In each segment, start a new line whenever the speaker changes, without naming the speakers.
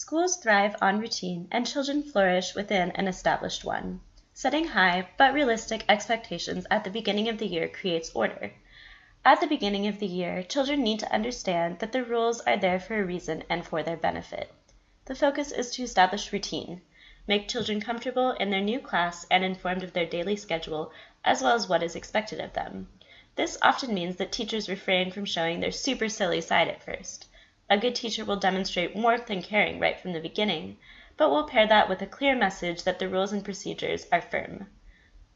Schools thrive on routine, and children flourish within an established one. Setting high but realistic expectations at the beginning of the year creates order. At the beginning of the year, children need to understand that the rules are there for a reason and for their benefit. The focus is to establish routine, make children comfortable in their new class and informed of their daily schedule, as well as what is expected of them. This often means that teachers refrain from showing their super silly side at first. A good teacher will demonstrate warmth and caring right from the beginning, but will pair that with a clear message that the rules and procedures are firm.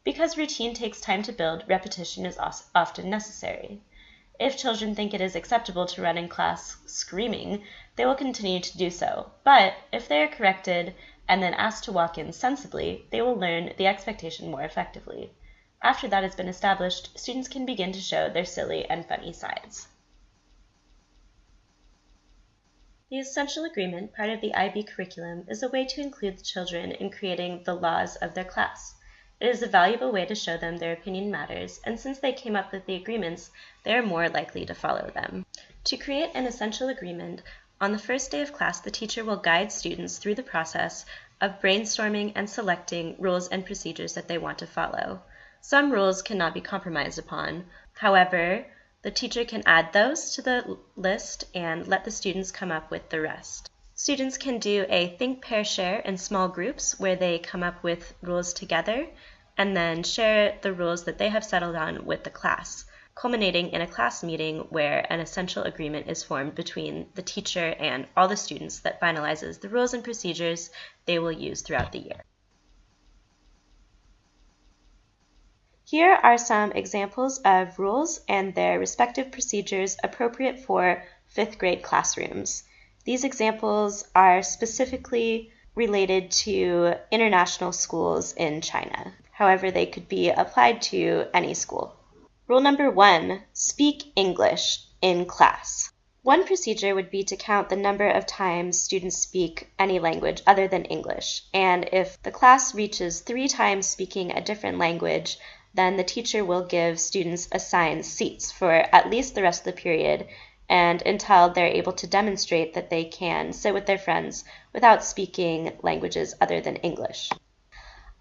Because routine takes time to build, repetition is often necessary. If children think it is acceptable to run in class screaming, they will continue to do so. But if they are corrected and then asked to walk in sensibly, they will learn the expectation more effectively. After that has been established, students can begin to show their silly and funny sides. The Essential Agreement, part of the IB curriculum, is a way to include the children in creating the laws of their class. It is a valuable way to show them their opinion matters, and since they came up with the agreements, they are more likely to follow them. To create an essential agreement, on the first day of class, the teacher will guide students through the process of brainstorming and selecting rules and procedures that they want to follow. Some rules cannot be compromised upon. However, the teacher can add those to the list and let the students come up with the rest. Students can do a think, pair, share in small groups where they come up with rules together and then share the rules that they have settled on with the class, culminating in a class meeting where an essential agreement is formed between the teacher and all the students that finalizes the rules and procedures they will use throughout the year. Here are some examples of rules and their respective procedures appropriate for 5th grade classrooms. These examples are specifically related to international schools in China. However, they could be applied to any school. Rule number 1, speak English in class. One procedure would be to count the number of times students speak any language other than English. And if the class reaches 3 times speaking a different language, then the teacher will give students assigned seats for at least the rest of the period and until they're able to demonstrate that they can sit with their friends without speaking languages other than English.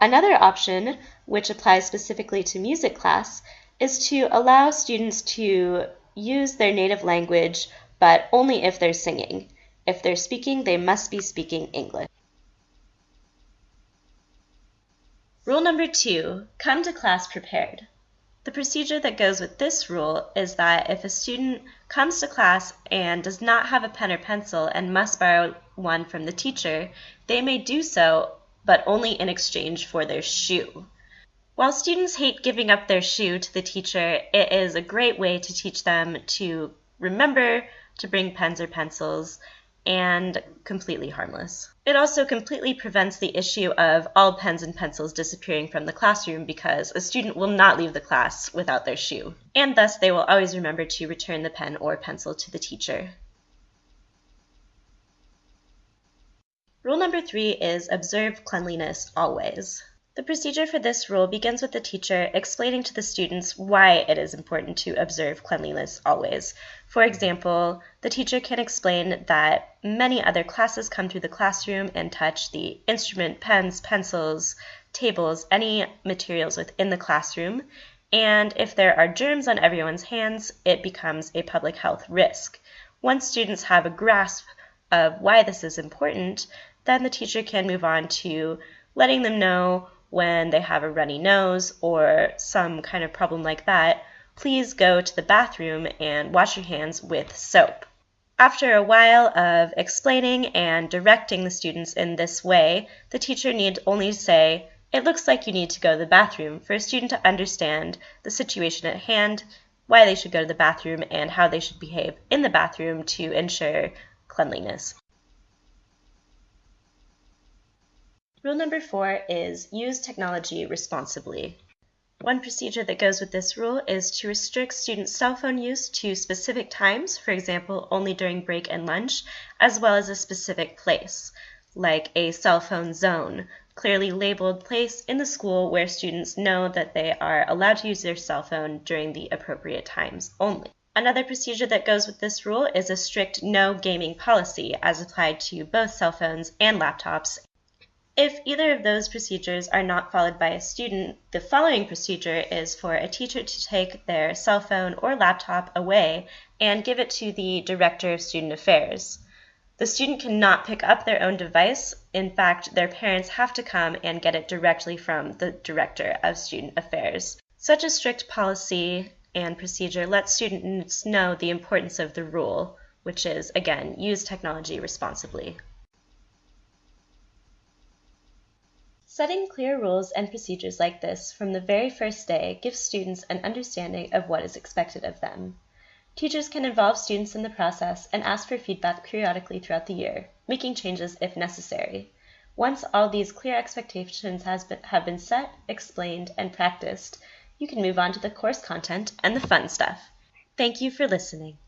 Another option, which applies specifically to music class, is to allow students to use their native language, but only if they're singing. If they're speaking, they must be speaking English. Rule number 2, come to class prepared. The procedure that goes with this rule is that if a student comes to class and does not have a pen or pencil and must borrow one from the teacher, they may do so, but only in exchange for their shoe. While students hate giving up their shoe to the teacher, it is a great way to teach them to remember to bring pens or pencils, and completely harmless. It also completely prevents the issue of all pens and pencils disappearing from the classroom because a student will not leave the class without their shoe, and thus they will always remember to return the pen or pencil to the teacher. Rule number 3 is observe cleanliness always. The procedure for this rule begins with the teacher explaining to the students why it is important to observe cleanliness always. For example, the teacher can explain that many other classes come through the classroom and touch the instrument, pens, pencils, tables, any materials within the classroom, and if there are germs on everyone's hands, it becomes a public health risk. Once students have a grasp of why this is important, then the teacher can move on to letting them know when they have a runny nose or some kind of problem like that, please go to the bathroom and wash your hands with soap. After a while of explaining and directing the students in this way, the teacher need only say, "It looks like you need to go to the bathroom," for a student to understand the situation at hand, why they should go to the bathroom, and how they should behave in the bathroom to ensure cleanliness. Rule number 4 is use technology responsibly. One procedure that goes with this rule is to restrict students' cell phone use to specific times, for example, only during break and lunch, as well as a specific place, like a cell phone zone, clearly labeled place in the school where students know that they are allowed to use their cell phone during the appropriate times only. Another procedure that goes with this rule is a strict no gaming policy as applied to both cell phones and laptops. If either of those procedures are not followed by a student, the following procedure is for a teacher to take their cell phone or laptop away and give it to the Director of Student Affairs. The student cannot pick up their own device. In fact, their parents have to come and get it directly from the Director of Student Affairs. Such a strict policy and procedure lets students know the importance of the rule, which is, again, use technology responsibly. Setting clear rules and procedures like this from the very first day gives students an understanding of what is expected of them. Teachers can involve students in the process and ask for feedback periodically throughout the year, making changes if necessary. Once all these clear expectations have been set, explained, and practiced, you can move on to the course content and the fun stuff. Thank you for listening.